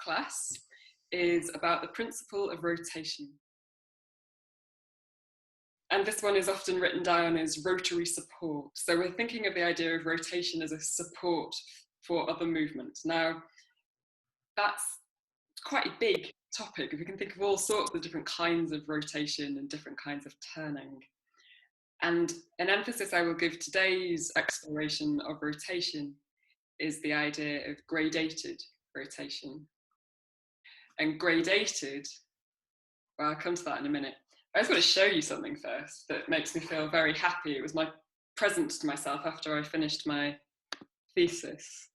class is about the principle of rotation. And this one is often written down as rotary support. So we're thinking of the idea of rotation as a support for other movements. Now, that's quite a big topic. We can think of all sorts of different kinds of rotation and different kinds of turning. And an emphasis I will give today's exploration of rotation is the idea of gradated rotation. And gradated, well, I'll come to that in a minute. I just want to show you something first that makes me feel very happy. It was my present to myself after I finished my thesis.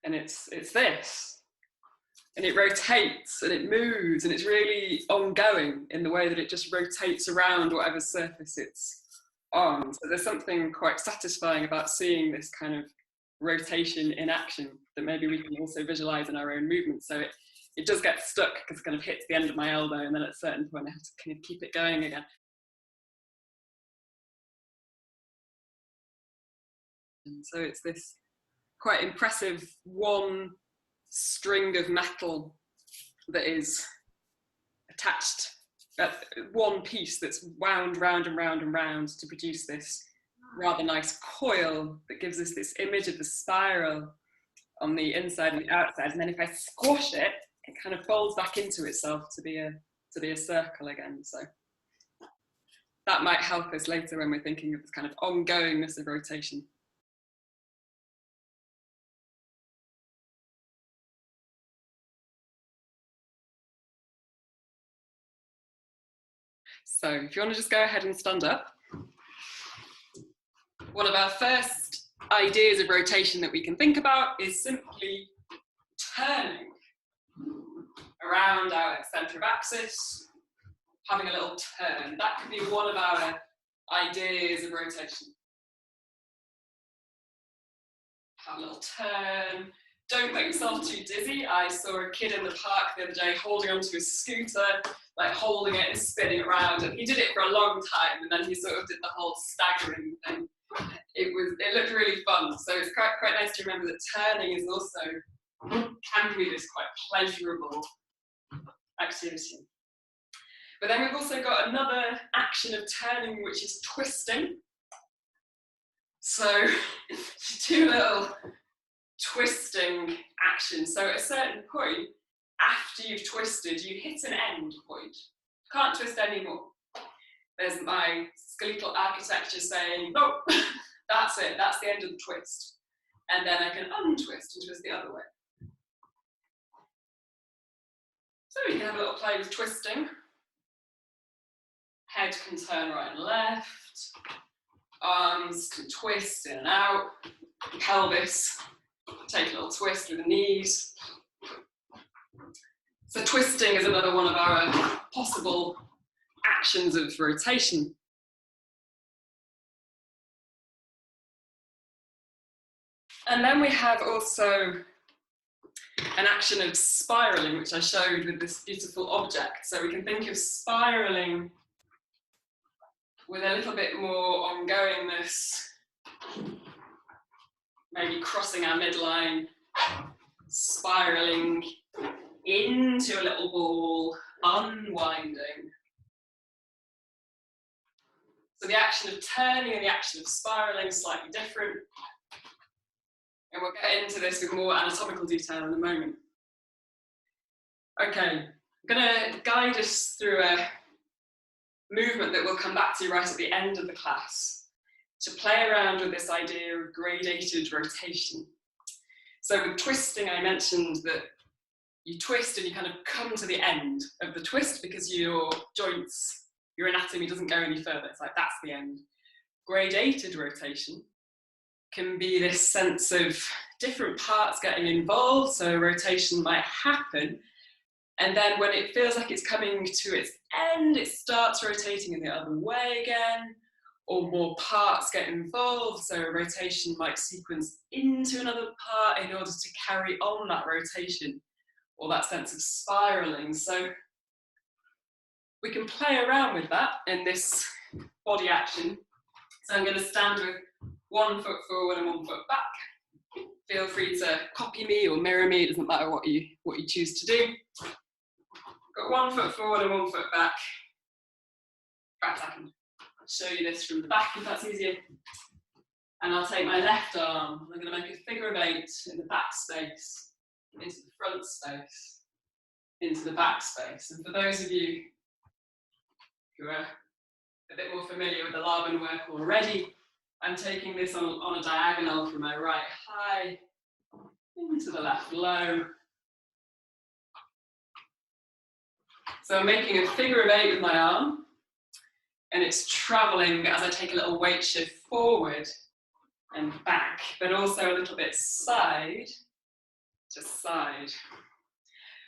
And it's this. And it rotates and it moves and it's really ongoing in the way that it just rotates around whatever surface it's on. So there's something quite satisfying about seeing this kind of rotation in action that maybe we can also visualize in our own movement. So it does get stuck because it kind of hits the end of my elbow, and then at a certain point I have to kind of keep it going again. And so it's this quite impressive one string of metal that is attached, one piece that's wound round and round and round to produce this rather nice coil that gives us this image of the spiral on the inside and the outside. And then if I squash it, it kind of folds back into itself to be a circle again. So that might help us later when we're thinking of this kind of ongoingness of rotation. So if you want to just go ahead and stand up. One of our first ideas of rotation that we can think about is simply turning around our centre of axis, having a little turn. That could be one of our ideas of rotation. Have a little turn. Don't make yourself too dizzy. I saw a kid in the park the other day holding onto his scooter, like holding it and spinning around, and he did it for a long time, and then he sort of did the whole staggering thing. It looked really fun. So it's quite nice to remember that turning is also, can be this quite pleasurable activity. But then we've also got another action of turning, which is twisting. So two little twisting actions. So at a certain point, after you've twisted, you hit an end point. You can't twist anymore. There's my skeletal architecture saying, nope, that's it, that's the end of the twist. And then I can untwist and twist the other way. So we can have a little play with twisting. Head can turn right and left. Arms can twist in and out. Pelvis, take a little twist with the knees. So twisting is another one of our possible actions of rotation. And then we have also an action of spiraling, which I showed with this beautiful object. So we can think of spiraling with a little bit more ongoingness, maybe crossing our midline, spiraling into a little ball, unwinding. So the action of turning and the action of spiraling is slightly different. And we'll get into this with more anatomical detail in a moment. Okay, I'm going to guide us through a movement that we'll come back to right at the end of the class to play around with this idea of gradated rotation. So with twisting, I mentioned that you twist and you kind of come to the end of the twist because your joints, your anatomy doesn't go any further. It's like, that's the end. Gradated rotation can be this sense of different parts getting involved. So rotation might happen, and then when it feels like it's coming to its end, it starts rotating in the other way again, or more parts get involved. So a rotation might sequence into another part in order to carry on that rotation, or that sense of spiraling. So we can play around with that in this body action. So I'm going to stand with 1 foot forward and 1 foot back. Feel free to copy me or mirror me, it doesn't matter what you choose to do. Got 1 foot forward and 1 foot back. Perhaps I can show you this from the back if that's easier. And I'll take my left arm, I'm going to make a figure of 8 in the back space, into the front space, into the back space. And for those of you who are a bit more familiar with the Laban work already, I'm taking this on a diagonal from my right high into the left low. So I'm making a figure of 8 with my arm, and it's traveling as I take a little weight shift forward and back, but also a little bit side to side.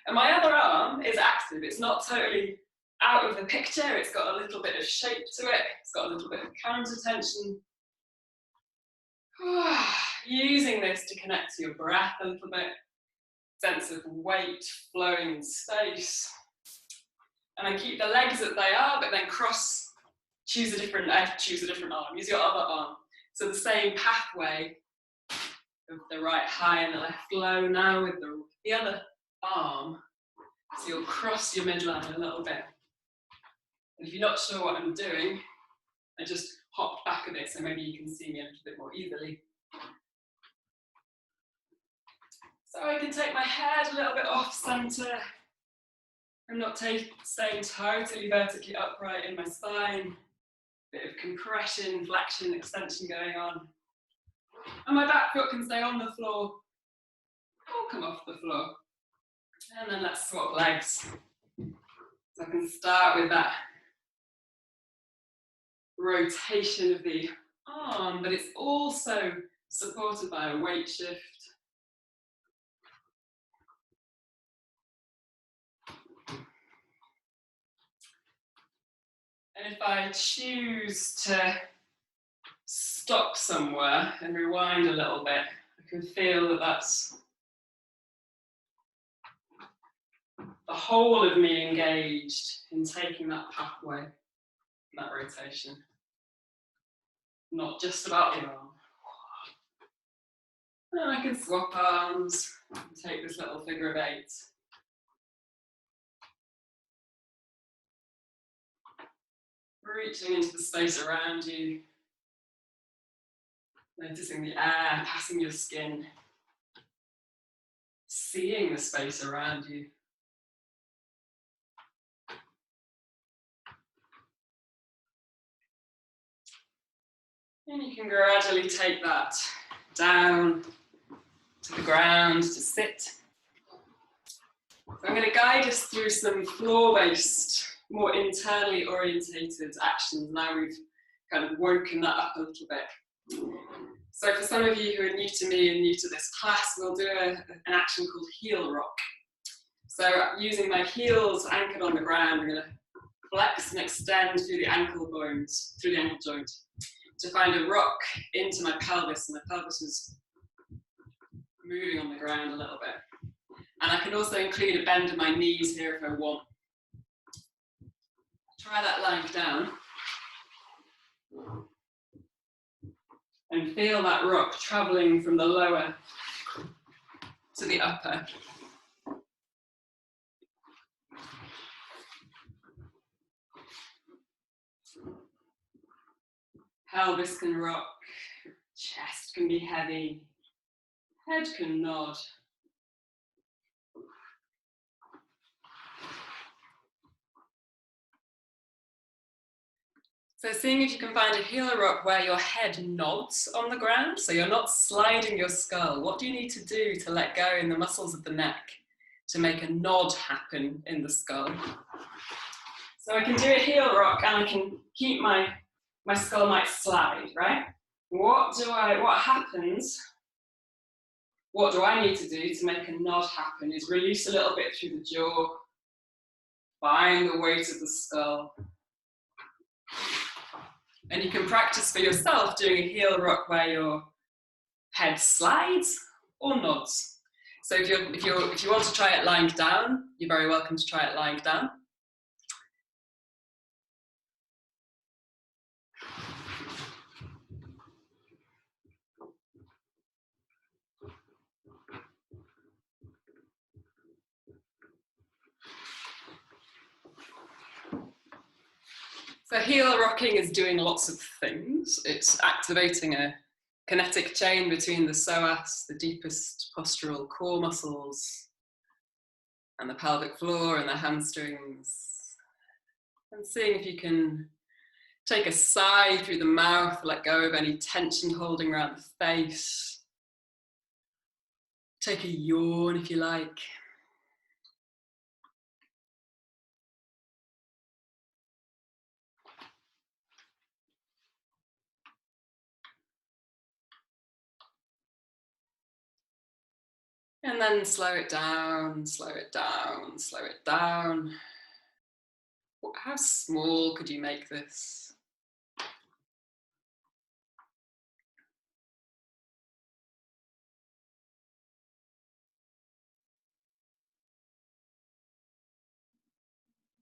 And my other arm is active. It's not totally out of the picture. It's got a little bit of shape to it. It's got a little bit of counter tension. Using this to connect to your breath a little bit. Sense of weight flowing in space. And then keep the legs as they are, but then choose a different arm. Use your other arm. So the same pathway of the right high and the left low now with the other arm. So you'll cross your midline a little bit. And if you're not sure what I'm doing, I just hop back a bit so maybe you can see me a little bit more easily. So I can take my head a little bit off center. I'm not staying totally vertically upright in my spine. Bit of compression, flexion, extension going on. And my back foot can stay on the floor or come off the floor. And then let's swap legs. So I can start with that rotation of the arm, but it's also supported by a weight shift. And if I choose to stop somewhere and rewind a little bit, I can feel that that's the whole of me engaged in taking that pathway, that rotation. Not just about the arm. And I can swap arms and take this little figure of 8. Reaching into the space around you. Noticing the air passing your skin. Seeing the space around you. And you can gradually take that down to the ground to sit. So I'm going to guide us through some floor-based, more internally orientated actions. Now we've kind of woken that up a little bit. So for some of you who are new to me and new to this class, we'll do an action called heel rock. So using my heels anchored on the ground, I'm going to flex and extend through the ankle bones, through the ankle joint, to find a rock into my pelvis, and my pelvis is moving on the ground a little bit. And I can also include a bend of my knees here if I want. Try that lying down. And feel that rock traveling from the lower to the upper. Pelvis can rock, chest can be heavy, head can nod. So seeing if you can find a heel rock where your head nods on the ground, so you're not sliding your skull. What do you need to do to let go in the muscles of the neck to make a nod happen in the skull? So I can do a heel rock and I can keep my skull might slide, right? What do I need to do to make a nod happen is release a little bit through the jaw, find the weight of the skull. And you can practice for yourself doing a heel rock where your head slides or nods. So if you want to try it lying down, you're very welcome to try it lying down. So heel rocking is doing lots of things. It's activating a kinetic chain between the psoas, the deepest postural core muscles, and the pelvic floor and the hamstrings. And seeing if you can take a sigh through the mouth, let go of any tension holding around the face. Take a yawn if you like. And then slow it down, slow it down, slow it down. How small could you make this?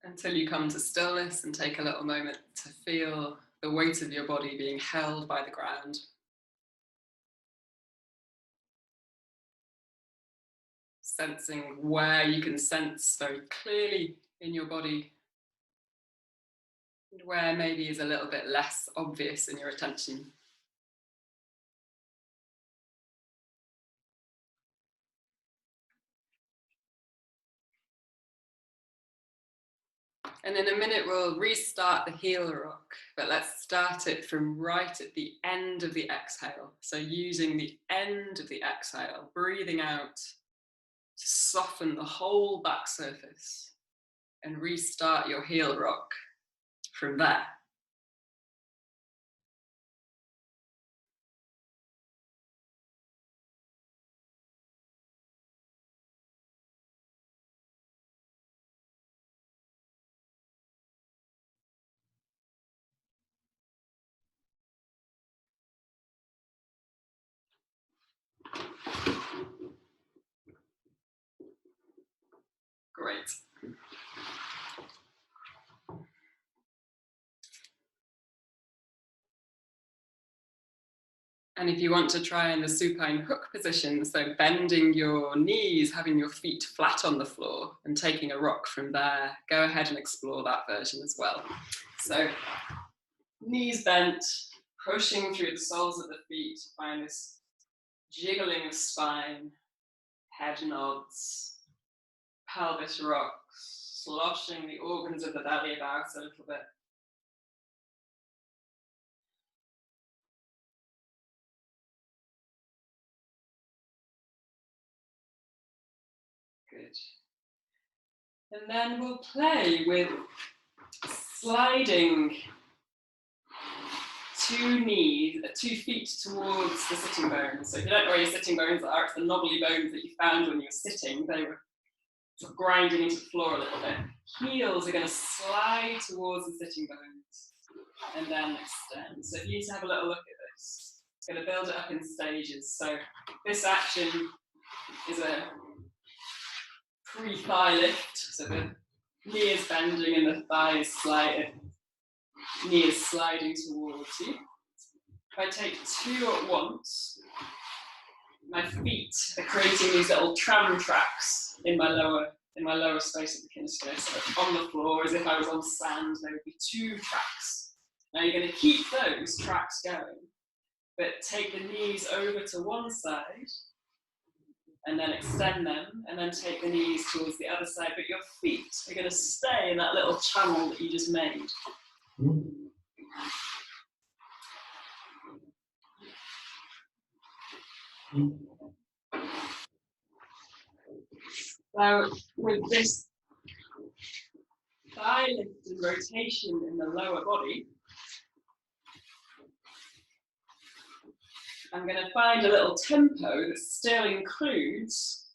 Until you come to stillness and take a little moment to feel the weight of your body being held by the ground. Sensing where you can sense very clearly in your body, and where maybe is a little bit less obvious in your attention. And in a minute, we'll restart the heel rock, but let's start it from right at the end of the exhale. So using the end of the exhale, breathing out to soften the whole back surface, and restart your heel rock from there. Great. And if you want to try in the supine hook position, so bending your knees, having your feet flat on the floor and taking a rock from there, go ahead and explore that version as well. So knees bent, pushing through the soles of the feet, find this jiggling of spine, head nods, pelvis rocks, sloshing the organs of the belly about a little bit. Good. And then we'll play with sliding two feet towards the sitting bones. So if you don't know where your sitting bones are, it's the knobbly bones that you found when you were sitting. They were sort of grinding into the floor a little bit. Heels are going to slide towards the sitting bones and then extend. So if you need to have a little look at this, I'm going to build it up in stages. So this action is a pre-thigh lift. So the knee is bending and the thigh is sliding. Knee is sliding towards you. If I take two at once, my feet are creating these little tram tracks in my lower space of the kinesio. So on the floor, as if I was on sand, there would be two tracks. Now you're going to keep those tracks going, but take the knees over to one side, and then extend them, and then take the knees towards the other side, but your feet are going to stay in that little channel that you just made. So with this thigh lift and rotation in the lower body, I'm going to find a little tempo that still includes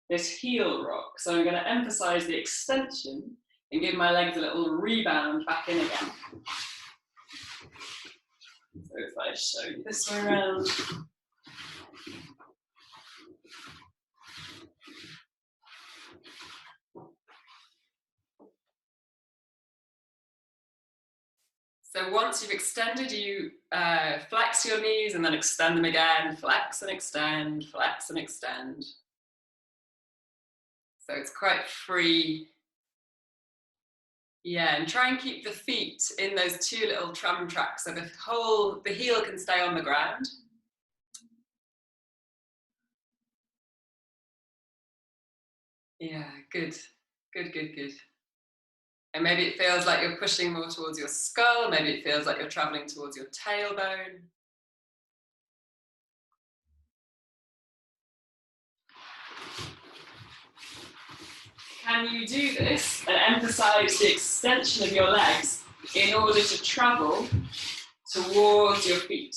this heel rock. So I'm going to emphasize the extension and give my legs a little rebound back in again. So if I show you this way around. So once you've extended, you flex your knees and then extend them again, flex and extend, flex and extend. So it's quite free. Yeah, and try and keep the feet in those two little tram tracks so the heel can stay on the ground. Yeah, good, good, good, good. And maybe it feels like you're pushing more towards your skull, maybe it feels like you're traveling towards your tailbone. Can you do this and emphasize the extension of your legs in order to travel towards your feet?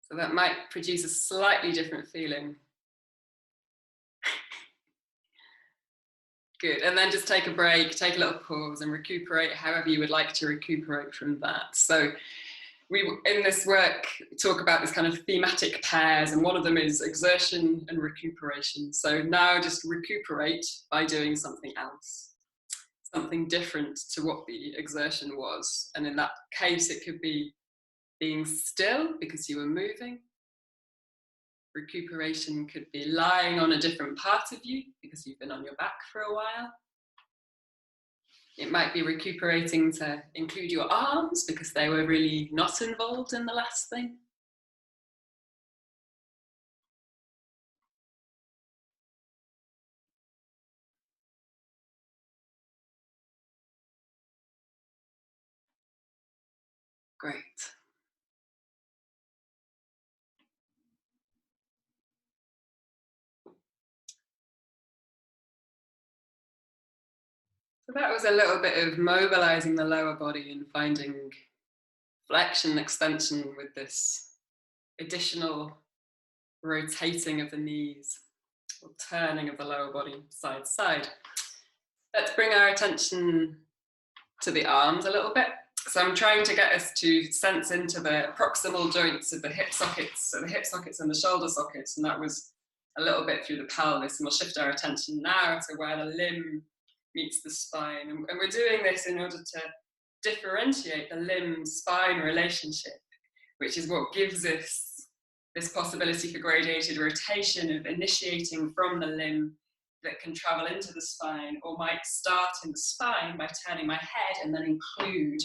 So that might produce a slightly different feeling. Good, and then just take a break, take a little pause and recuperate however you would like to recuperate from that. So we, in this work, talk about this kind of thematic pairs, and one of them is exertion and recuperation. So now just recuperate by doing something else, something different to what the exertion was. And in that case, it could be being still because you were moving. Recuperation could be lying on a different part of you because you've been on your back for a while. It might be recuperating to include your arms because they were really not involved in the last thing. Great. So that was a little bit of mobilizing the lower body and finding flexion and extension with this additional rotating of the knees or turning of the lower body side to side. Let's bring our attention to the arms a little bit. So I'm trying to get us to sense into the proximal joints of the hip sockets, so the hip sockets and the shoulder sockets, and that was a little bit through the pelvis, and we'll shift our attention now to where the limb meets the spine. And we're doing this in order to differentiate the limb-spine relationship, which is what gives us this possibility for gradated rotation of initiating from the limb that can travel into the spine, or might start in the spine by turning my head and then include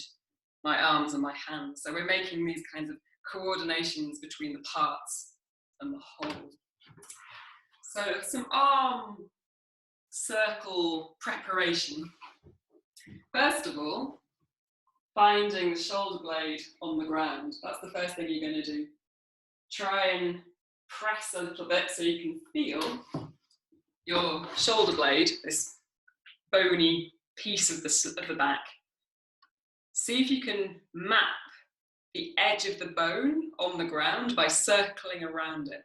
my arms and my hands. So we're making these kinds of coordinations between the parts and the whole. So some arm circle preparation. First of all, finding the shoulder blade on the ground. That's the first thing you're going to do. Try and press a little bit so you can feel your shoulder blade, this bony piece of the back. See if you can map the edge of the bone on the ground by circling around it.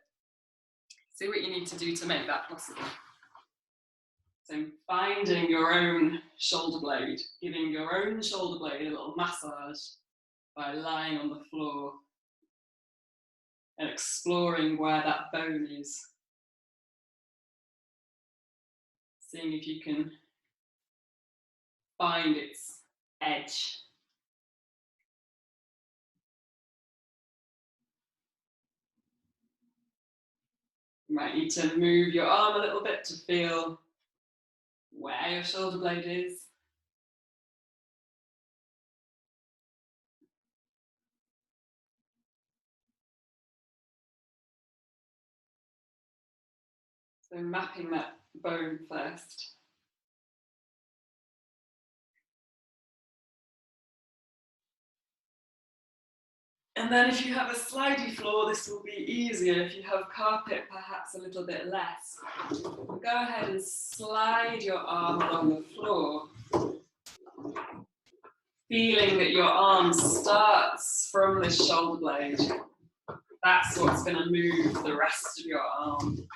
See what you need to do to make that possible. So finding your own shoulder blade, giving your own shoulder blade a little massage by lying on the floor and exploring where that bone is. Seeing if you can find its edge. You might need to move your arm a little bit to feel where your shoulder blade is. So mapping that bone first. And then if you have a slidey floor, this will be easier. If you have carpet, perhaps a little bit less. Go ahead and slide your arm along the floor, feeling that your arm starts from the shoulder blade. That's what's going to move the rest of your arm.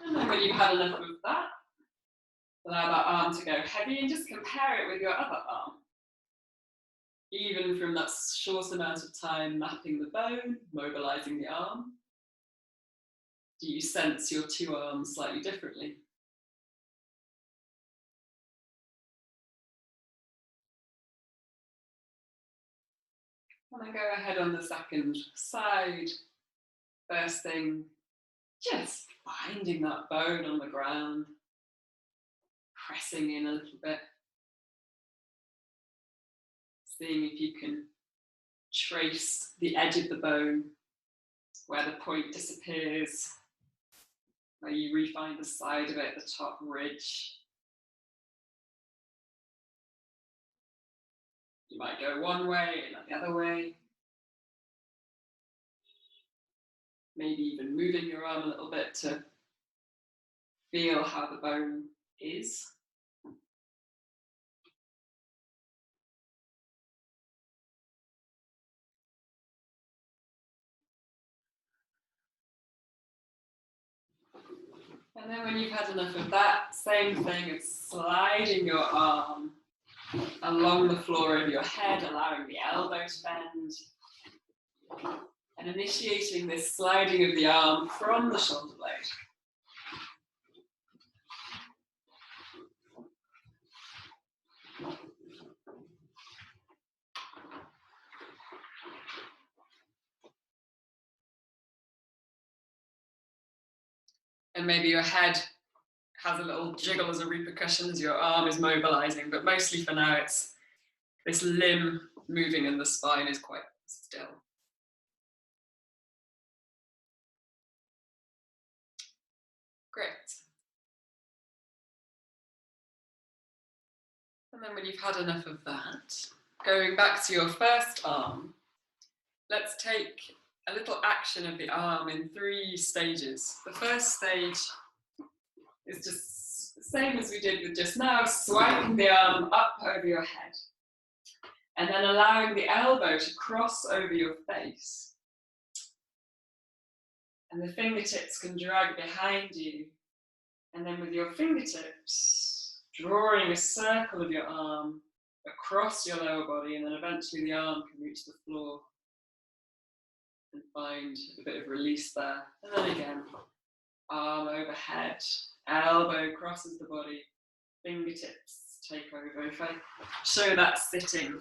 And then when you've had enough of that, allow that arm to go heavy and just compare it with your other arm. even from that short amount of time mapping the bone, mobilizing the arm? Do you sense your two arms slightly differently? And then go ahead on the second side. First thing, just finding that bone on the ground, pressing in a little bit, seeing if you can trace the edge of the bone where the point disappears, where you refine the side of it, the top ridge. You might go one way and the other way. Maybe even moving your arm a little bit to feel how the bone is. And then when you've had enough of that, same thing of sliding your arm along the floor of your head, allowing the elbow to bend, and initiating this sliding of the arm from the shoulder blade. And maybe your head has a little jiggle as a repercussion as your arm is mobilizing, but mostly for now it's this limb moving and the spine is quite still. Great. And then when you've had enough of that, going back to your first arm, let's take a little action of the arm in 3 stages. The first stage is just the same as we did with just now, swiping the arm up over your head, and then allowing the elbow to cross over your face. And the fingertips can drag behind you. And then with your fingertips, drawing a circle of your arm across your lower body, and then eventually the arm can reach the floor and find a bit of release there. And then again, arm overhead, elbow crosses the body, fingertips take over. If I show that sitting,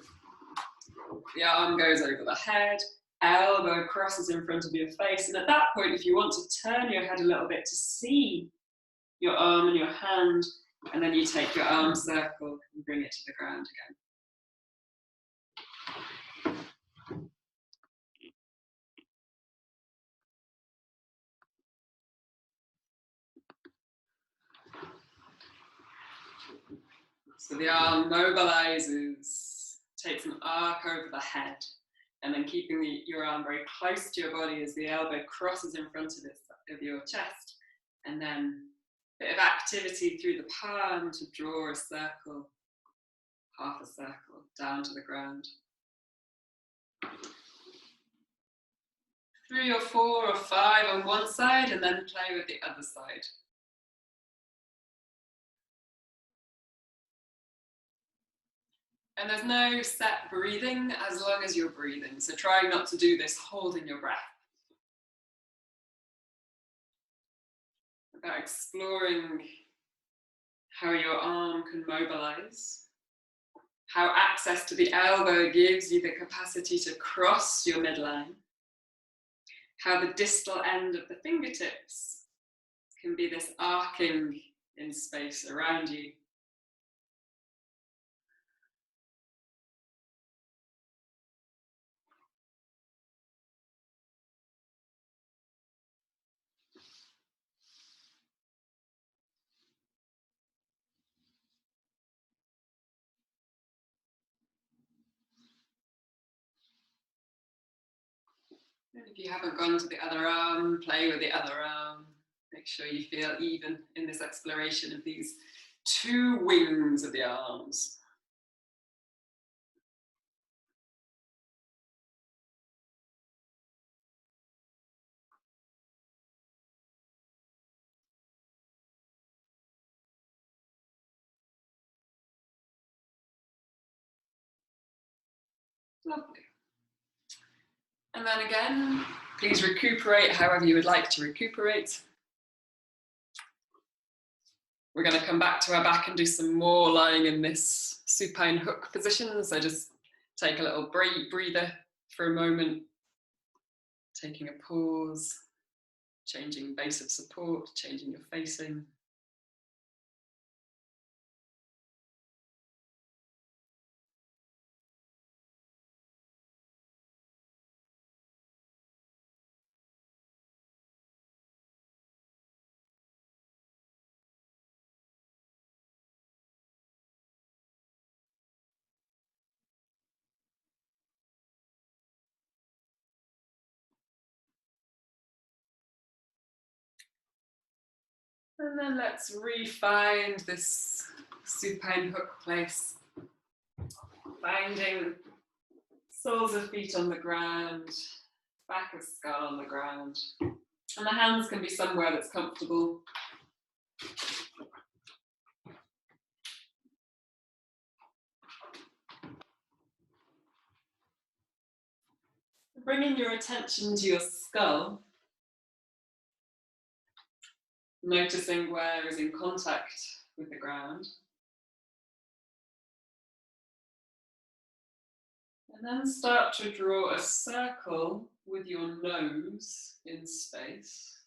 the arm goes over the head, elbow crosses in front of your face, and at that point, if you want to turn your head a little bit to see your arm and your hand, and then you take your arm circle and bring it to the ground again. So the arm mobilizes, takes an arc over the head, and then keeping your arm very close to your body as the elbow crosses in front of your chest, and then a bit of activity through the palm to draw a circle, half a circle, down to the ground. 3 or 4 or 5 on one side, and then play with the other side. And there's no set breathing as long as you're breathing. So try not to do this holding your breath. About exploring how your arm can mobilize, how access to the elbow gives you the capacity to cross your midline, how the distal end of the fingertips can be this arcing in space around you. And if you haven't gone to the other arm, play with the other arm. Make sure you feel even in this exploration of these 2 wings of the arms. Lovely. And then again, please recuperate however you would like to recuperate. We're going to come back to our back and do some more lying in this supine hook position. So just take a little breather for a moment, taking a pause, changing base of support, changing your facing. And then let's re-find this supine hook place. Finding soles of feet on the ground, back of skull on the ground. And the hands can be somewhere that's comfortable. Bringing your attention to your skull, noticing where is in contact with the ground. And then start to draw a circle with your nose in space,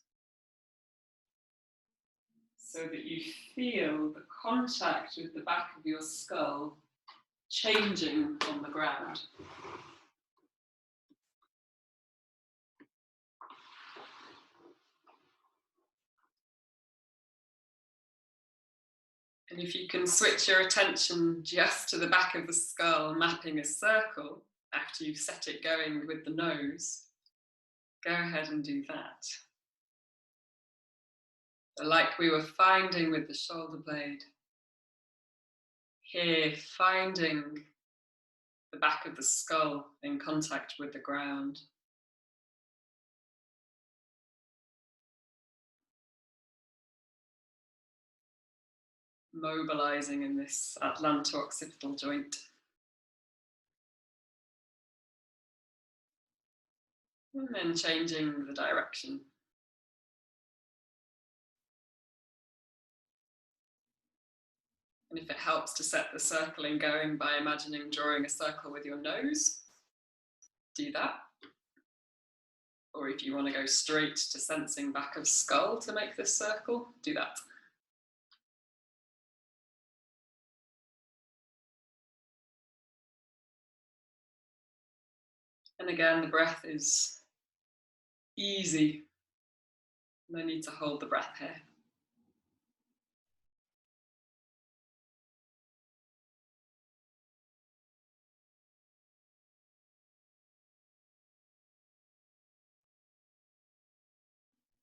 so that you feel the contact with the back of your skull changing on the ground. And if you can switch your attention just to the back of the skull, mapping a circle, after you've set it going with the nose, go ahead and do that. Like we were finding with the shoulder blade, here finding the back of the skull in contact with the ground. Mobilizing in this atlanto-occipital joint. And then changing the direction. And if it helps to set the circling going by imagining drawing a circle with your nose, do that. Or if you want to go straight to sensing back of skull to make this circle, do that. And again, the breath is easy. No need to hold the breath here.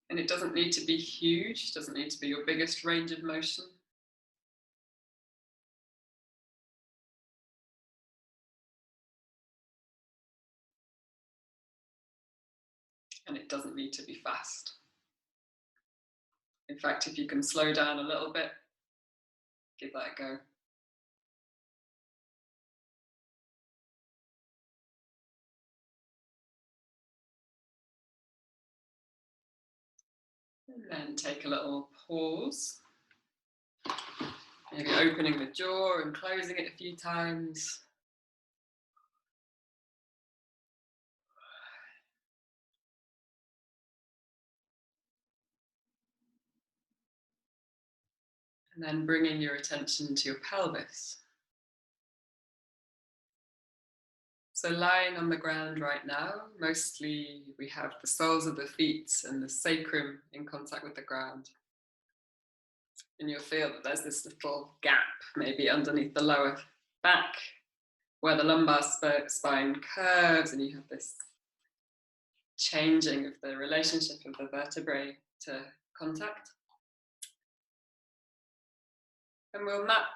And it doesn't need to be huge, doesn't need to be your biggest range of motion. And it doesn't need to be fast. In fact, if you can slow down a little bit, give that a go. And then take a little pause. Maybe opening the jaw and closing it a few times. And then bringing your attention to your pelvis. So lying on the ground right now, mostly we have the soles of the feet and the sacrum in contact with the ground. And you'll feel that there's this little gap, maybe underneath the lower back, where the lumbar spine curves, and you have this changing of the relationship of the vertebrae to contact. And we'll map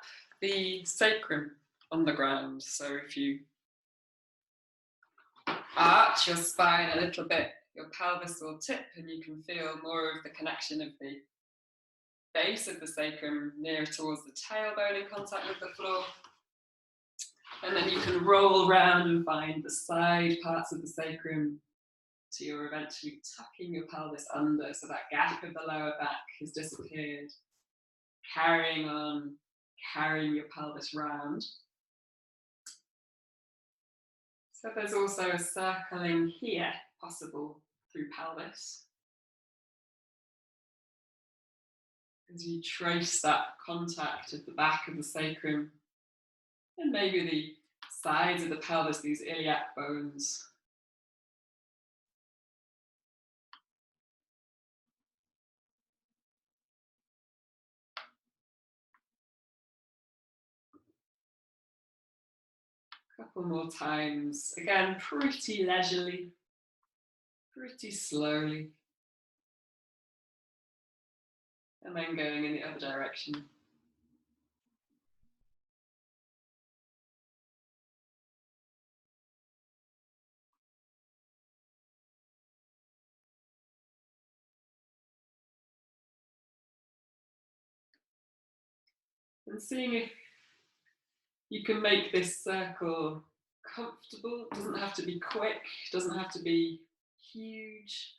the sacrum on the ground. So if you arch your spine a little bit, your pelvis will tip and you can feel more of the connection of the base of the sacrum nearer towards the tailbone in contact with the floor. And then you can roll around and find the side parts of the sacrum. So you're eventually tucking your pelvis under, so that gap of the lower back has disappeared. Carrying on, carrying your pelvis round. So there's also a circling here possible through pelvis. As you trace that contact of the back of the sacrum and maybe the sides of the pelvis, these iliac bones. A couple more times, again, pretty leisurely, pretty slowly. And then going in the other direction. And seeing if you can make this circle comfortable. It doesn't have to be quick, doesn't have to be huge.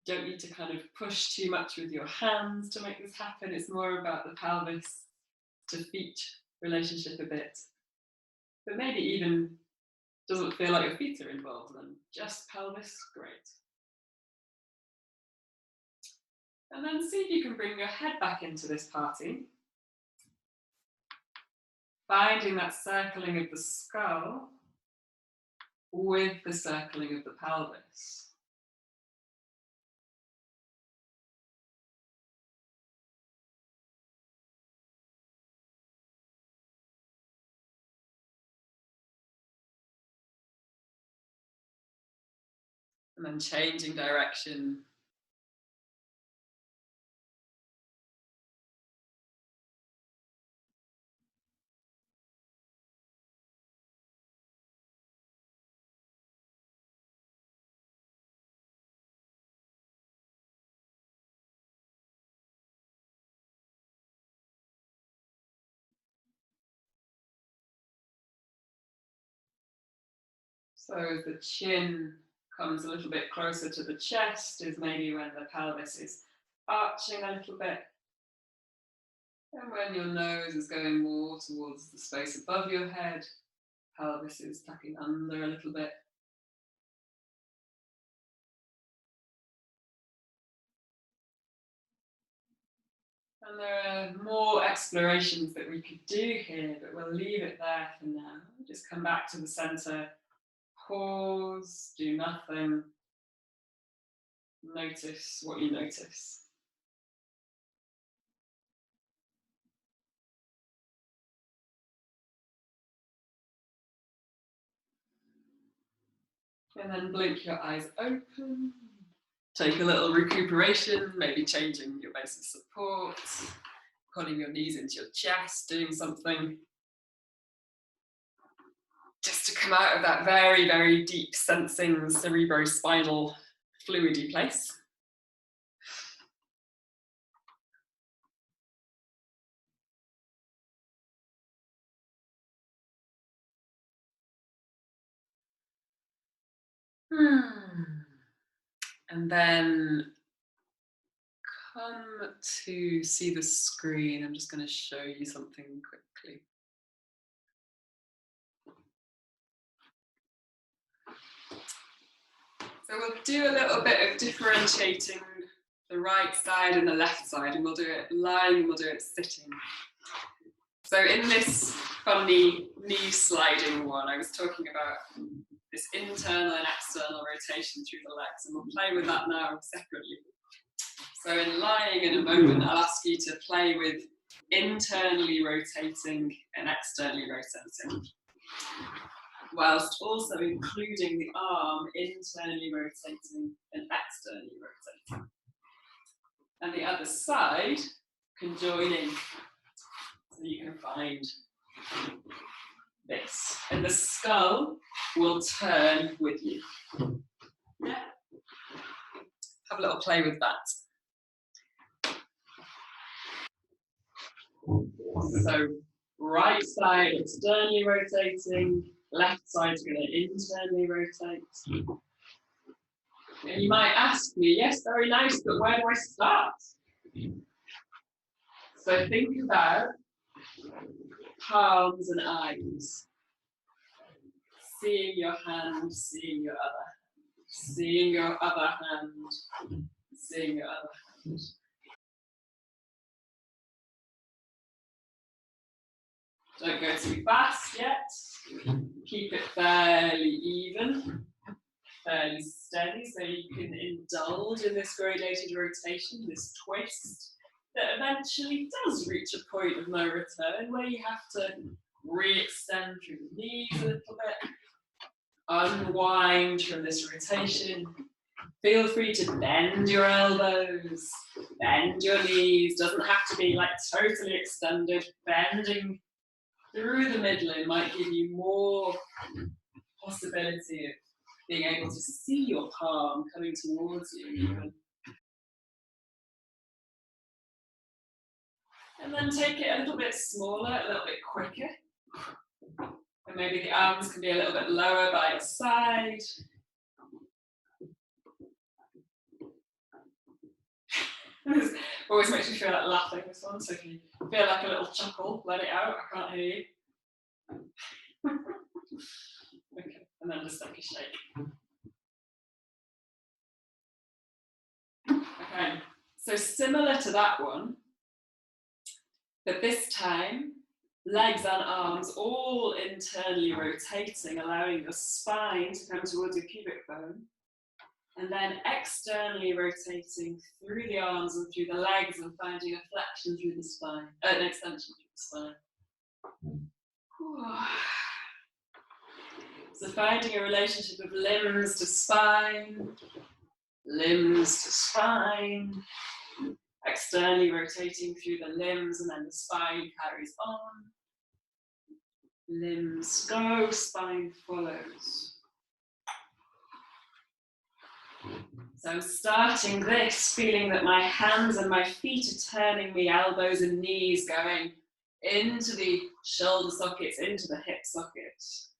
You don't need to kind of push too much with your hands to make this happen. It's more about the pelvis to feet relationship a bit. But maybe even doesn't feel like your feet are involved, then just pelvis, great. And then see if you can bring your head back into this party. Finding that circling of the skull with the circling of the pelvis. And then changing direction. So as the chin comes a little bit closer to the chest is maybe when the pelvis is arching a little bit. And when your nose is going more towards the space above your head, pelvis is tucking under a little bit. And there are more explorations that we could do here, but we'll leave it there for now. Just come back to the center, pause, do nothing. Notice what you notice. And then blink your eyes open. Take a little recuperation, maybe changing your base of support, pulling your knees into your chest, doing something. Just to come out of that very, very deep sensing cerebrospinal fluidy place. And then come to see the screen. I'm just going to show you something quickly. So we'll do a little bit of differentiating the right side and the left side, and we'll do it lying and we'll do it sitting. So in this funny knee sliding one, I was talking about this internal and external rotation through the legs, and we'll play with that now separately. So in lying in a moment, I'll ask you to play with internally rotating and externally rotating, whilst also including the arm internally rotating and externally rotating. And the other side can join in, so you can find this. And the skull will turn with you. Yeah. Have a little play with that. So Right side externally rotating, left side's going to internally rotate. And you might ask me, yes, very nice, but where do I start? So think about palms and eyes. Seeing your hand, seeing your other hand. Seeing your other hand, seeing your other hand. Don't go too fast yet. Keep it fairly even, fairly steady, so you can indulge in this gradated rotation, this twist, that eventually does reach a point of no return where you have to re-extend through the knees a little bit, unwind from this rotation. Feel free to bend your elbows, bend your knees, doesn't have to be like totally extended. Bending through the midline might give you more possibility of being able to see your palm coming towards you even. And then take it a little bit smaller, a little bit quicker. And maybe the arms can be a little bit lower by your side. This always makes me feel like laughing, this one, so if you feel like a little chuckle, let it out, I can't hear you. Okay, and then just take a shake. Okay, so similar to that one, but this time, legs and arms all internally rotating, allowing your spine to come towards your pubic bone. And then externally rotating through the arms and through the legs and finding a flexion through the spine, an extension through the spine. So finding a relationship of limbs to spine, limbs to spine, externally rotating through the limbs and then the spine carries on. Limbs go, spine follows. So I'm starting this, feeling that my hands and my feet are turning me, elbows and knees going into the shoulder sockets, into the hip sockets.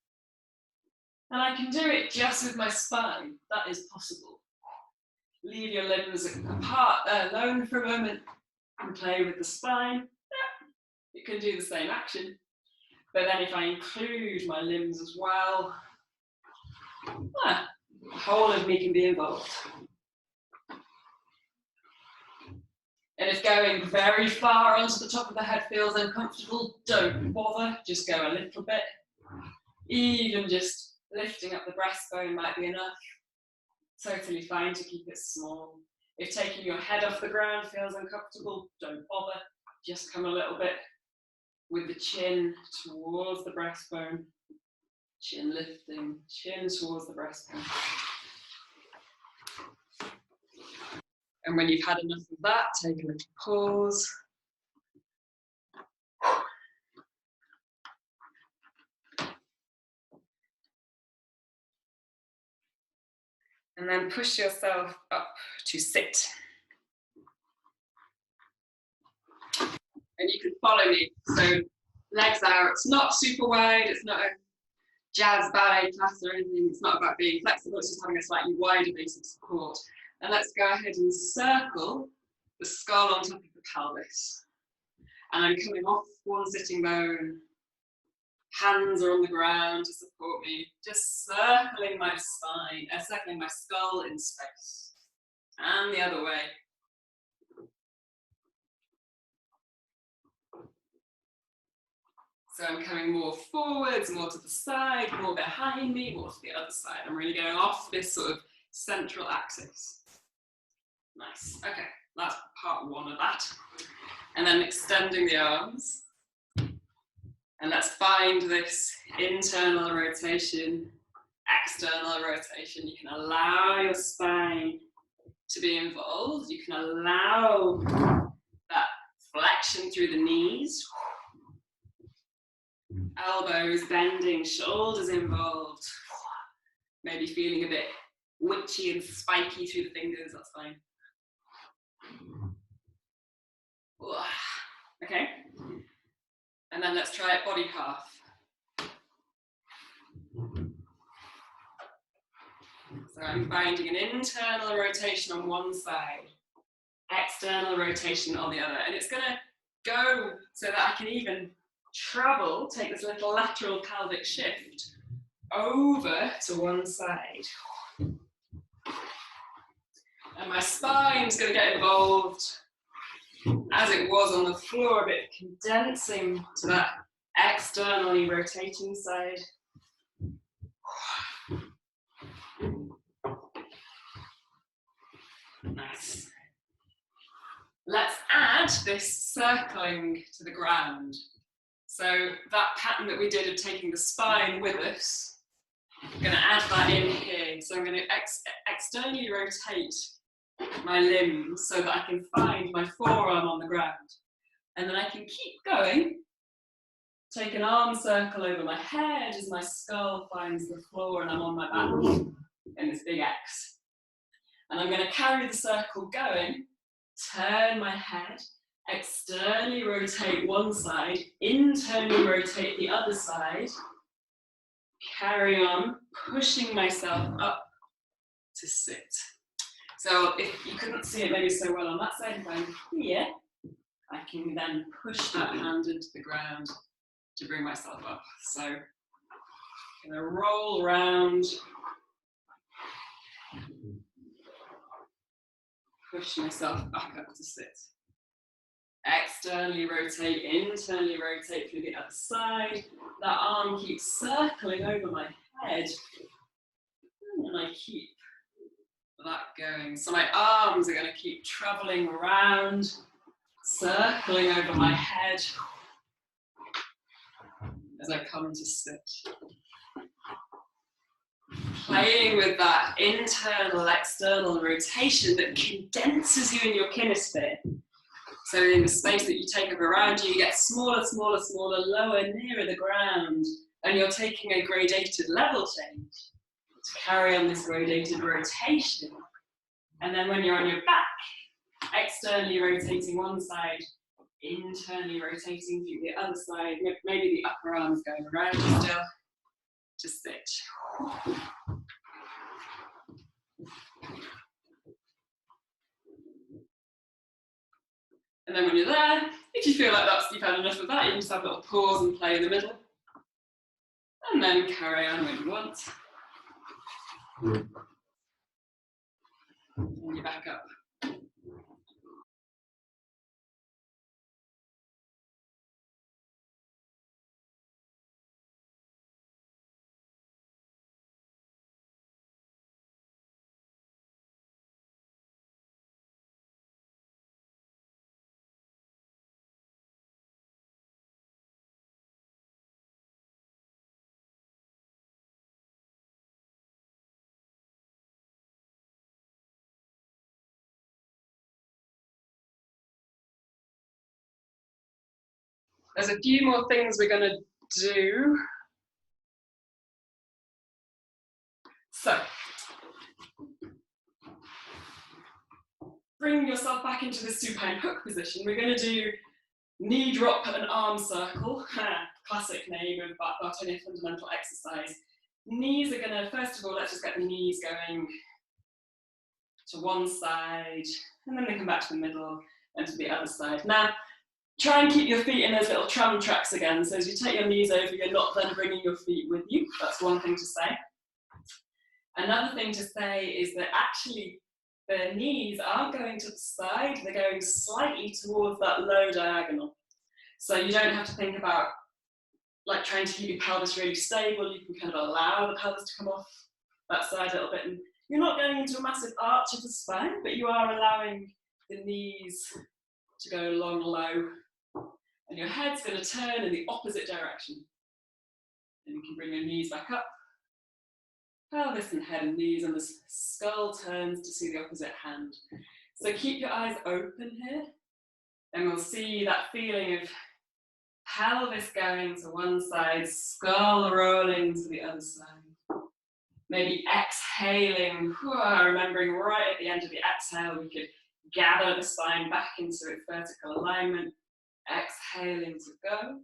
And I can do it just with my spine. That is possible. Leave your limbs apart, alone for a moment, and play with the spine. Yeah, you can do the same action. But then if I include my limbs as well, the whole of me can be involved. And if going very far onto the top of the head feels uncomfortable, don't bother, just go a little bit. Even just lifting up the breastbone might be enough. Totally fine to keep it small. If taking your head off the ground feels uncomfortable, don't bother, just come a little bit with the chin towards the breastbone. Chin lifting, chin towards the breastbone. And when you've had enough of that, take a little pause. And then push yourself up to sit. And you can follow me. So legs out, it's not super wide, it's not a jazz ballet class or anything, it's not about being flexible, it's just having a slightly wider base of support. And let's go ahead and circle the skull on top of the pelvis. And I'm coming off one sitting bone, hands are on the ground to support me, just circling my spine, circling my skull in space. And the other way. So I'm coming more forwards, more to the side, more behind me, more to the other side. I'm really going off this sort of central axis. Nice, okay, that's part one of that. And then extending the arms. And let's find this internal rotation, external rotation. You can allow your spine to be involved. You can allow that flexion through the knees. Elbows bending, shoulders involved. Maybe feeling a bit witchy and spiky through the fingers, that's fine. Okay. And then let's try it body half. So I'm finding an internal rotation on one side, external rotation on the other. And it's going to go so that I can even travel, take this little lateral pelvic shift over to one side. And my spine's going to get involved as it was on the floor, a bit condensing to that externally rotating side. Nice. Let's add this circling to the ground. So that pattern that we did of taking the spine with us, I'm going to add that in here. So I'm going to externally rotate my limbs so that I can find my forearm on the ground. And then I can keep going. Take an arm circle over my head as my skull finds the floor and I'm on my back in this big X. And I'm going to carry the circle going, turn my head, externally rotate one side, internally rotate the other side, carry on, pushing myself up to sit. So if you couldn't see it maybe so well on that side, if I'm here, I can then push that hand into the ground to bring myself up. So I'm going to roll around, push myself back up to sit. Externally rotate, internally rotate through the other side. That arm keeps circling over my head. And I keep that going. So my arms are going to keep traveling around, circling over my head as I come to sit. Playing with that internal, external rotation that condenses you in your kinesphere. So in the space that you take up around you, you get smaller, smaller, smaller, lower, nearer the ground, and you're taking a gradated level change to carry on this gradated rotation. And then when you're on your back, externally rotating one side, internally rotating through the other side, maybe the upper arm is going around still, to sit. And then when you're there, if you feel like you've had enough of that, you can just have a little pause and play in the middle. And then carry on when you want. And you're back up. There's a few more things we're going to do. So, bring yourself back into the supine hook position. We're going to do knee drop and arm circle, classic name of Bartenieff Fundamental exercise. Knees are going to, first of all, let's just get the knees going to one side, and then they come back to the middle and to the other side. Now, try and keep your feet in those little tram tracks again. So as you take your knees over, you're not then bringing your feet with you. That's one thing to say. Another thing to say is that actually the knees aren't going to the side, they're going slightly towards that low diagonal. So you don't have to think about like trying to keep your pelvis really stable. You can kind of allow the pelvis to come off that side a little bit. And you're not going into a massive arch of the spine, but you are allowing the knees to go long, low. And your head's going to turn in the opposite direction. And you can bring your knees back up. Pelvis and head and knees, and the skull turns to see the opposite hand. So keep your eyes open here, and we'll see that feeling of pelvis going to one side, skull rolling to the other side. Maybe exhaling, remembering right at the end of the exhale, we could gather the spine back into its vertical alignment, exhaling to go.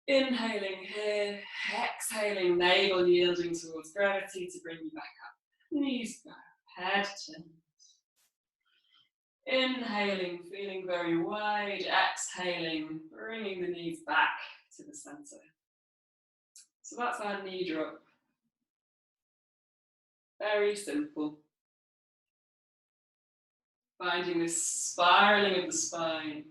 Inhaling here, exhaling, navel yielding towards gravity to bring you back up. Knees go, head turns. Inhaling, feeling very wide, exhaling, bringing the knees back to the center. So that's our knee drop. Very simple. Finding this spiraling of the spine.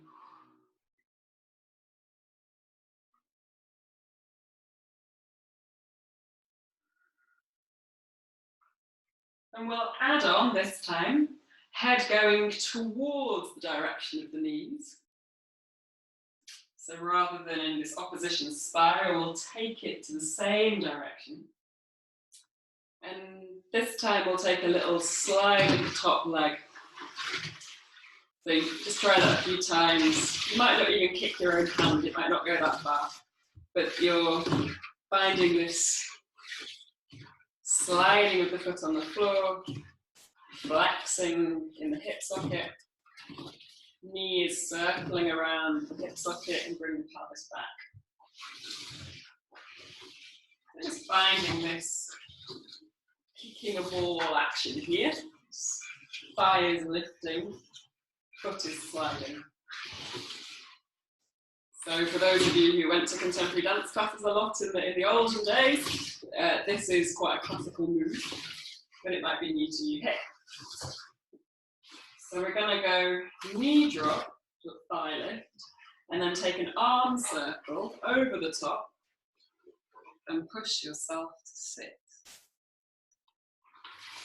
And we'll add on this time, head going towards the direction of the knees. So rather than in this opposition spiral, we'll take it to the same direction. And this time we'll take a little slide of the top leg. So you just try that a few times. You might not even kick your own hand, it might not go that far. But you're finding this sliding of the foot on the floor, flexing in the hip socket, knees circling around the hip socket and bring the pelvis back. Just finding this kicking a ball action here. Thigh is lifting, foot is sliding. So for those of you who went to contemporary dance classes a lot in the olden days, this is quite a classical move, but it might be new to you here. So we're going to go knee drop to thigh lift, and then take an arm circle over the top and push yourself to sit.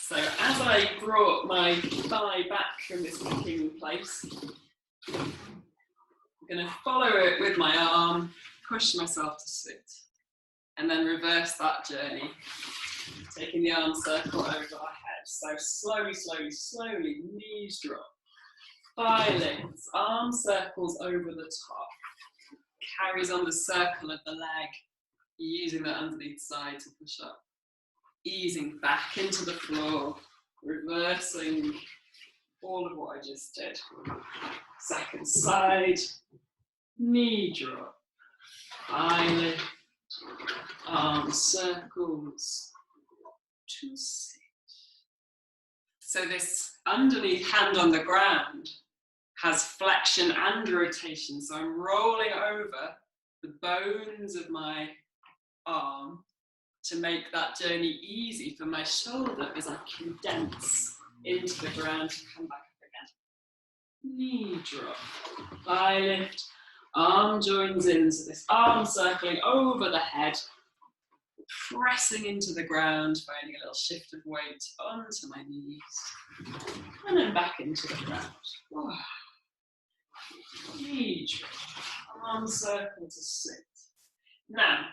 So as I brought my thigh back from this kicking place, I'm going to follow it with my arm, push myself to sit, and then reverse that journey, taking the arm circle over our head. So slowly, slowly, slowly, knees drop, thigh lifts, arm circles over the top, carries on the circle of the leg, using that underneath side to push up, easing back into the floor, reversing all of what I just did. Second side, knee drop, thigh lift, arm circles to sit. So this underneath hand on the ground has flexion and rotation. So I'm rolling over the bones of my arm to make that journey easy for my shoulder as I condense into the ground to come back up again. Knee drop, thigh lift, arm joins into this arm circling over the head, pressing into the ground, finding a little shift of weight onto my knees, and then back into the ground. Oh. Knee drop, arm circle to sit. Now,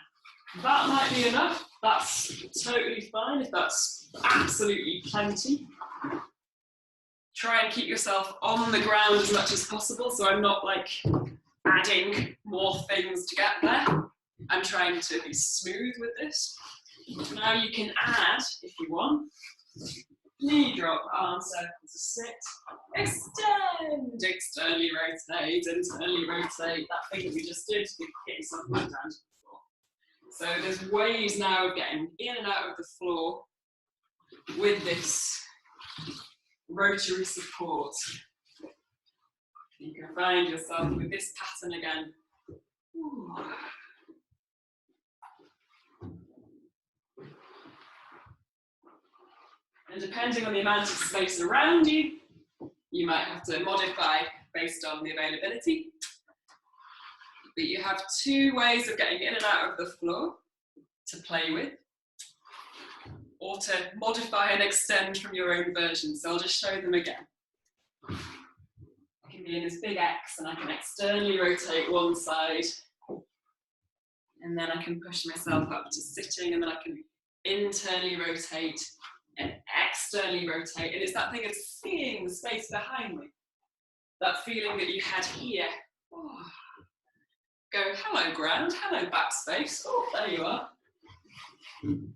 that might be enough. That's totally fine if that's absolutely plenty. Try and keep yourself on the ground as much as possible, so I'm not like adding more things to get there. I'm trying to be smooth with this. Now you can add, if you want, knee drop, arm circle to sit, extend, externally rotate, internally rotate, that thing that we just did, get yourself back down to the floor. So there's ways now of getting in and out of the floor with this rotary support. You can find yourself with this pattern again. Ooh. And depending on the amount of space around you, you might have to modify based on the availability. But you have two ways of getting in and out of the floor to play with, or to modify and extend from your own version. So I'll just show them again. I can be in this big X and I can externally rotate one side, and then I can push myself up to sitting, and then I can internally rotate and externally rotate. And it's that thing of seeing the space behind me, that feeling that you had here. Oh. Go, hello ground, hello backspace. Oh, there you are. And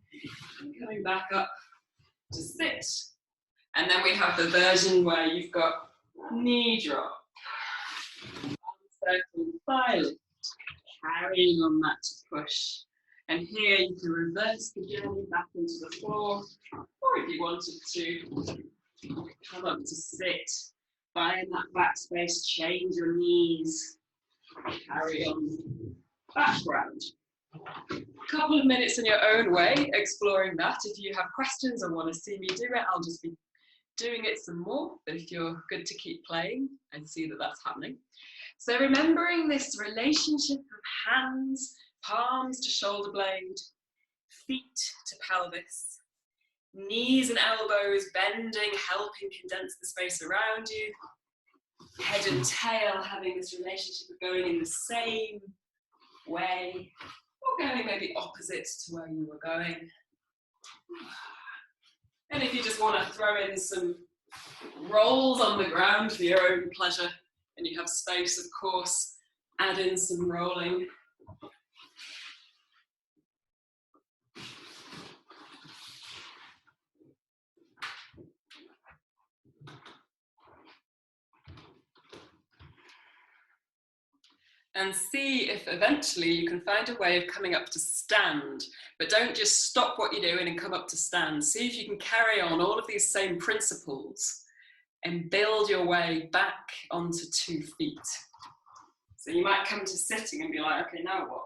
coming back up to sit. And then we have the version where you've got knee drop, circle, thigh lift, carrying on that to push. And here you can reverse the journey back into the floor, or if you wanted to, come up to sit, find that back space, change your knees, carry on, back round. A couple of minutes in your own way, exploring that. If you have questions and want to see me do it, I'll just be doing it some more, but if you're good to keep playing, I see that that's happening. So remembering this relationship of hands, palms to shoulder blade, feet to pelvis, knees and elbows bending, helping condense the space around you, head and tail having this relationship of going in the same way, or going maybe opposite to where you were going. And if you just want to throw in some rolls on the ground for your own pleasure, and you have space, of course, add in some rolling. And see if eventually you can find a way of coming up to stand, but don't just stop what you're doing and come up to stand. See if you can carry on all of these same principles and build your way back onto 2 feet. So you might come to sitting and be like, okay, now what?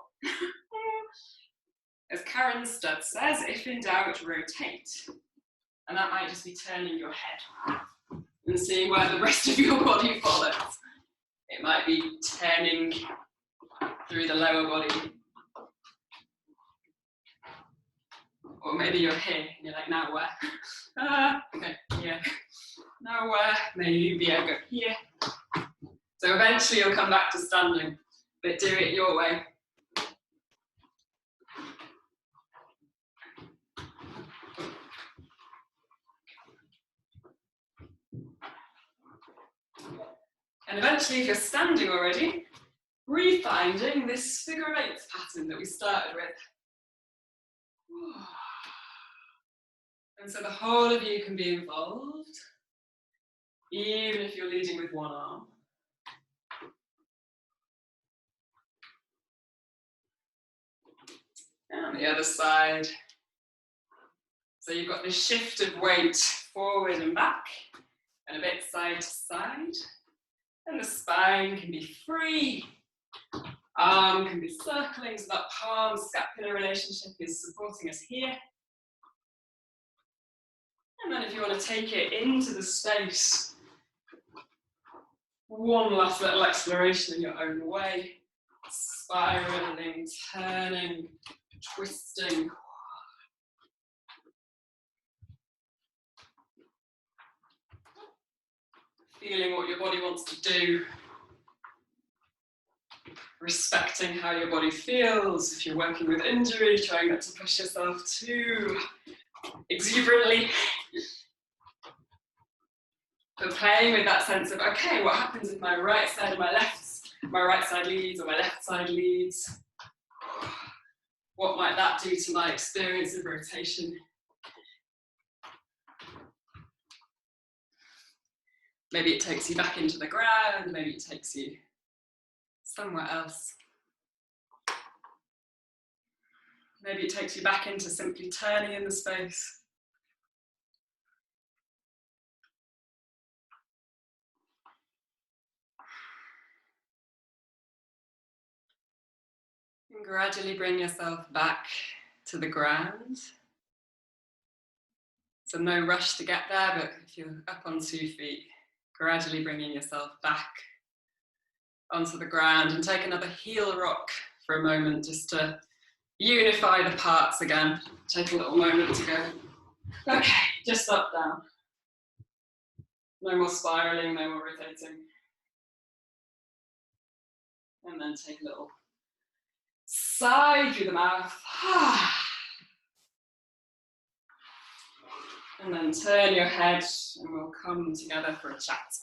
As Karen Studd says, if in doubt, rotate. And that might just be turning your head and seeing where the rest of your body follows. It might be turning through the lower body. Or maybe you're here and you're like, now where? Okay, yeah. Now where? Maybe I'll go here. So eventually you'll come back to standing, but do it your way. And eventually, if you're standing already, refinding this figure of 8 pattern that we started with. And so the whole of you can be involved, even if you're leading with one arm. And on the other side. So you've got this shift of weight forward and back, and a bit side to side. And the spine can be free. Arm can be circling, so that palm-scapular relationship is supporting us here. And then if you want to take it into the space, one last little exploration in your own way. Spiraling, turning, twisting. Feeling what your body wants to do. Respecting how your body feels. If you're working with injury, trying not to push yourself too exuberantly. But playing with that sense of, okay, what happens if my right side or my right side leads or my left side leads? What might that do to my experience of rotation? Maybe it takes you back into the ground, maybe it takes you somewhere else. Maybe it takes you back into simply turning in the space. And gradually bring yourself back to the ground. So no rush to get there, but if you're up on 2 feet, gradually bringing yourself back onto the ground, and take another heel rock for a moment just to unify the parts again. Take a little moment to go, okay, just up, down. No more spiraling, no more rotating. And then take a little sigh through the mouth. And then turn your head and we'll come together for a chat.